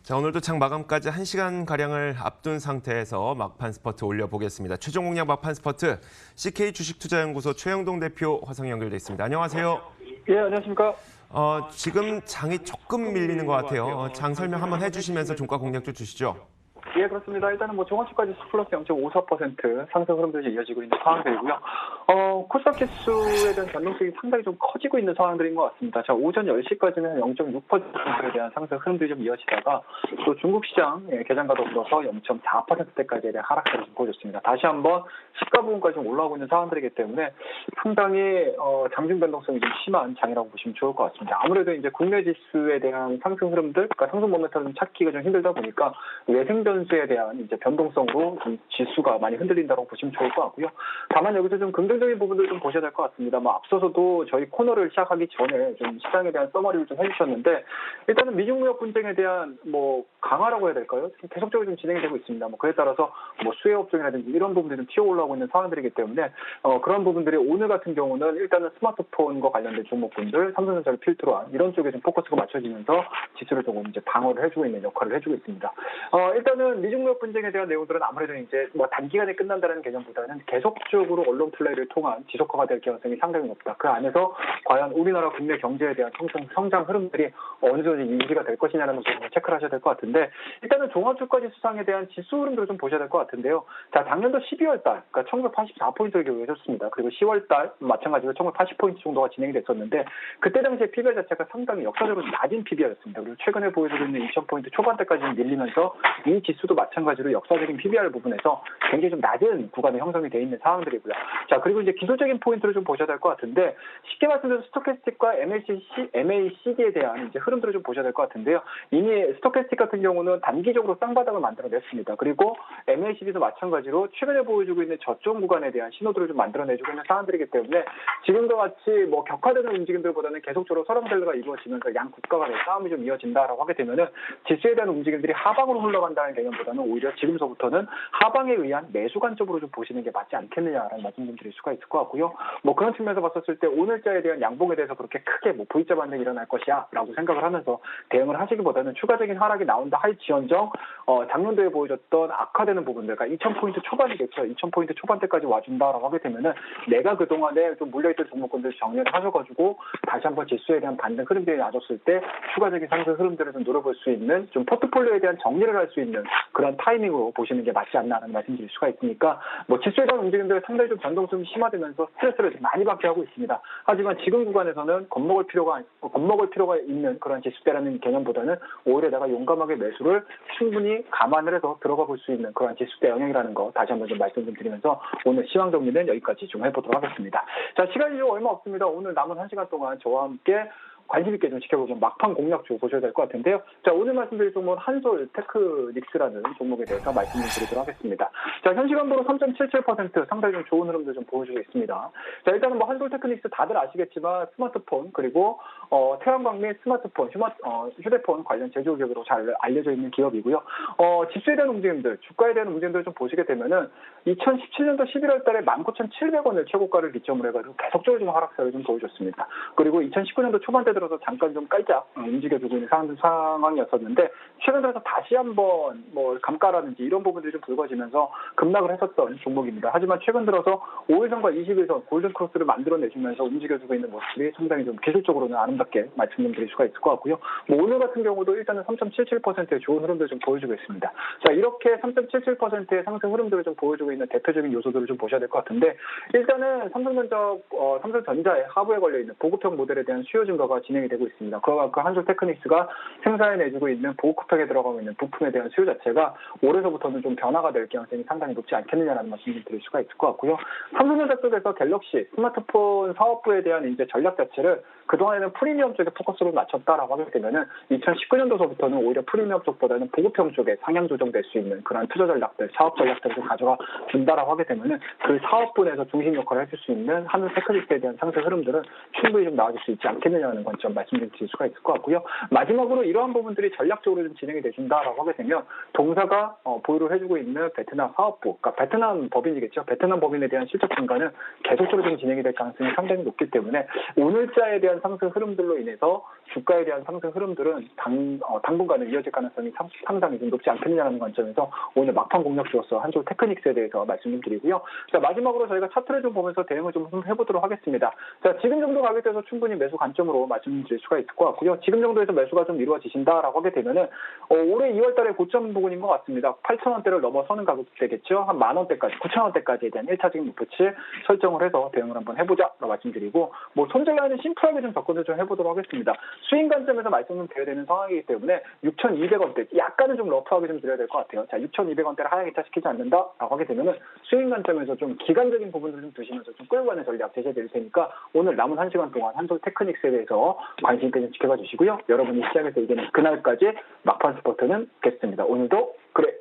자, 오늘도 장 마감까지 1시간가량을 앞둔 상태에서 막판 스퍼트 올려보겠습니다. 최종 공략 막판 스퍼트 CK 주식투자연구소 최영동 대표 화상 연결돼 있습니다. 안녕하세요. 예, 안녕하십니까. 지금 장이 조금 밀리는 것 같아요. 장 설명 한번 해주시면서 종가 공략 좀 주시죠. 예, 그렇습니다. 일단은 종합주까지 플러스 0.54% 상승 흐름들이 이어지고 있는 상황들이고요. 코스닥 지수에 대한 변동성이 상당히 좀 커지고 있는 상황들인 것 같습니다. 자, 오전 10시까지는 0.6%에 대한 상승 흐름들이 좀 이어지다가 또 중국 시장 개장과 더불어서 0.4%대까지에 대한 하락세를 좀 보여줬습니다. 다시 한번 시가 부분까지 좀 올라오고 있는 상황들이기 때문에 상당히 장중 변동성이 좀 심한 장이라고 보시면 좋을 것 같습니다. 아무래도 이제 국내 지수에 대한 상승 흐름들, 그러니까 상승 모멘텀을 찾기가 좀 힘들다 보니까 외생 변수에 대한 이제 변동성으로 좀 지수가 많이 흔들린다고 보시면 좋을 것 같고요. 다만 여기서 좀 긍정적인 부분들을 좀 보셔야 될 것 같습니다. 앞서서도 저희 코너를 시작하기 전에 좀 시장에 대한 서머리를 좀 해주셨는데 일단은 미중 무역 분쟁에 대한 강화라고 해야 될까요? 계속적으로 좀 진행이 되고 있습니다. 그에 따라서 수혜 업종이라든지 이런 부분들이 좀 튀어 올라오고 있는 상황들이기 때문에 그런 부분들이 오늘 같은 경우는 일단은 스마트폰과 관련된 종목군들, 삼성전자를 필두로 한 이런 쪽에 좀 포커스가 맞춰지면서 지수를 조금 이제 방어를 해주고 있는 역할을 해주고 있습니다. 일단은 미중 무역 분쟁에 대한 내용들은 아무래도 이제 단기간에 끝난다는 개념보다는 계속적으로 언론 플레이를 통한 지속화가 될 가능성이 상당히 높다. 그 안에서 과연 우리나라 국내 경제에 대한 성장 흐름들이 어느 정도 유지가 될 것이냐는 부분을 체크를 하셔야 될 것 같은데 일단은 종합주가지 수상에 대한 지수 흐름들을 좀 보셔야 될 것 같은데요. 자, 작년도 12월 달, 그러니까 1984포인트를 기록했었습니다. 그리고 10월 달 마찬가지로 1980포인트 정도가 진행이 됐었는데 그때 당시에 PBR 자체가 상당히 역사적으로 낮은 PBR이었습니다. 그리고 최근에 보여주고 있는 2000포인트 초반대까지 밀리면서 이 지수도 마찬가지로 역사적인 PBR 부분에서 굉장히 좀 낮은 구간이 형성이 되어 있는 상황들이고요. 자, 그리고 이제 기술적인 포인트를 좀 보셔야 될 것 같은데 쉽게 말씀드려서 스토캐스틱과 MACD에 대한 이제 흐름들을 좀 보셔야 될 것 같은데요. 이미 스토캐스틱 같은 경우는 단기적으로 쌍바닥을 만들어냈습니다. 그리고 MACD도 마찬가지로 최근에 보여주고 있는 저점 구간에 대한 신호들을 좀 만들어내주고 있는 상황들이기 때문에 지금과 같이 격화되는 움직임들보다는 계속적으로 설왕설래가 이루어지면서 양 국가 간의 싸움이 좀 이어진다라고 하게 되면은 지수에 대한 움직임들이 하방으로 흘러간다는 개념보다는 오히려 지금서부터는 하방에 의한 매수 관점으로 좀 보시는 게 맞지 않겠느냐라는 말씀 좀 드릴 수가 있을 것 같고요. 그런 측면에서 봤었을 때 오늘자에 대한 양봉에 대해서 그렇게 크게 V자 반등이 일어날 것이야 라고 생각을 하면서 대응을 하시기보다는 추가적인 하락이 나온다 할지언정 작년도에 보여줬던 악화되는 부분들, 그러니까 2000포인트 초반이겠죠. 2000포인트 초반대까지 와준다라고 하게 되면은 내가 그동안에 좀 물려있던 종목군들 정리를 하셔가지고 다시 한번 지수에 대한 반등 흐름들이 낮았을 때 추가적인 상승 흐름들을 좀 노려볼 수 있는 좀 포트폴리오에 대한 정리를 할 수 있는 그런 타이밍으로 보시는 게 맞지 않나라는 말씀드릴 수가 있으니까 지수에 대한 움직임들 상당히 좀 변동성이 심화되면서 스트레스를 좀 많이 받게 하고 있습니다. 하지만 지금 구간에서는 겁먹을 필요가 있는 그런 지수대라는 개념보다는 오히려 내가 용감하게 매수를 충분히 감안을 해서 들어가 볼 수 있는 그런 지수대 영역이라는 거 다시 한번 좀 말씀 좀 드리면서 오늘 시황 정리는 여기까지 좀 해보도록 하겠습니다. 자, 시간이 좀 얼마 없습니다. 오늘 남은 1시간 동안 저와 함께 관심 있게 좀 지켜보면 막판 공략주 보셔야 될 것 같은데요. 자, 오늘 말씀드릴 종목은 한솔 테크닉스라는 종목에 대해서 말씀 좀 드리도록 하겠습니다. 자, 현 시간으로 3.77% 상당히 좀 좋은 흐름도 좀 보여주고 있습니다. 자, 일단은 한솔 테크닉스 다들 아시겠지만 스마트폰 그리고 태양광 및 스마트폰, 휴대폰 관련 제조 기업으로 잘 알려져 있는 기업이고요. 지수에 대한 움직임들, 주가에 대한 움직임들을 좀 보시게 되면은 2017년도 11월 달에 19,700원을 최고가를 기점으로 해가지고 계속적으로 좀 하락세를 좀 보여줬습니다. 그리고 2019년도 초반대 들어서 잠깐 좀 깔짝 움직여주고 있는 상황이었었는데 최근 들어서 다시 한번 감가라든지 이런 부분들이 좀 붉어지면서 급락을 했었던 종목입니다. 하지만 최근 들어서 5일선과 20일선 골든크로스를 만들어내주면서 움직여주고 있는 모습이 상당히 좀 기술적으로는 아름답게 말씀 좀 드릴 수가 있을 것 같고요. 오늘 같은 경우도 일단은 3.77%의 좋은 흐름들을 좀 보여주고 있습니다. 자, 이렇게 3.77%의 상승 흐름들을 좀 보여주고 있는 대표적인 요소들을 좀 보셔야 될 것 같은데 일단은 삼성전자의 하부에 걸려있는 보급형 모델에 대한 수요 증가가 진행이 되고 있습니다. 그러나 그 한솔 테크닉스가 생산해내주고 있는 보급형에 들어가고 있는 부품에 대한 수요 자체가 올해서부터는 좀 변화가 될 가능성이 상당히 높지 않겠느냐라는 말씀을 드릴 수가 있을 것 같고요. 삼성전자 쪽에서 갤럭시 스마트폰 사업부에 대한 이제 전략 자체를 그동안에는 프리미엄 쪽에 포커스를 맞췄다라고 하게 되면은 2019년도서부터는 오히려 프리미엄 쪽보다는 보급형 쪽에 상향 조정될 수 있는 그런 투자 전략들, 사업 전략들을 좀 가져가 준다라고 하게 되면은 그 사업분에서 중심 역할을 해줄 수 있는 한솔 테크닉스에 대한 상승 흐름들은 충분히 좀 나아질 수 있지 않겠느냐는 관점 말씀드릴 수가 있을 것 같고요. 마지막으로 이러한 부분들이 전략적으로 좀 진행이 되신다라고 하게 되면 동사가 보유를 해주고 있는 베트남 사업부, 그러니까 베트남 법인이겠죠. 베트남 법인에 대한 실적 증가는 계속적으로 좀 진행이 될 가능성이 상당히 높기 때문에 오늘자에 대한 상승 흐름들로 인해서 주가에 대한 상승 흐름들은 당분간은 이어질 가능성이 상당히 좀 높지 않겠느냐는 관점에서 오늘 막판 공략주로서 한솔 테크닉스에 대해서 말씀 좀 드리고요. 자, 마지막으로 저희가 차트를 좀 보면서 대응을 좀 해보도록 하겠습니다. 자, 지금 정도 가격대에서 충분히 매수 관점으로 말씀드릴 수가 있을 것 같고요. 지금 정도에서 매수가 좀 이루어지신다라고 하게 되면은 올해 2월 달에 고점 부분인 것 같습니다. 8,000원대를 넘어서는 가격대겠죠. 한 만원대까지, 9,000원대까지에 대한 1차적인 목표치 설정을 해서 대응을 한번 해보자라고 말씀드리고 손절라인은 심플하게 좀 접근을 좀 해보도록 하겠습니다. 스윙 관점에서 말씀을 드려야 되는 상황이기 때문에 6,200원대 약간은 좀 러프하게 좀 드려야 될 것 같아요. 자, 6,200원대를 하향 이탈시키지 않는다라고 하게 되면은 스윙 관점에서 좀 기간적인 부분들을 좀 두시면서 좀 끌고 가는 전략 제시해 드릴 테니까 오늘 남은 1시간 동안 한솔 테크닉스에 대해서 관심 있게 좀 지켜봐 주시고요. 여러분이 시장에서 이기는 그날까지 막판 스포트는 겠습니다. 오늘도 그래.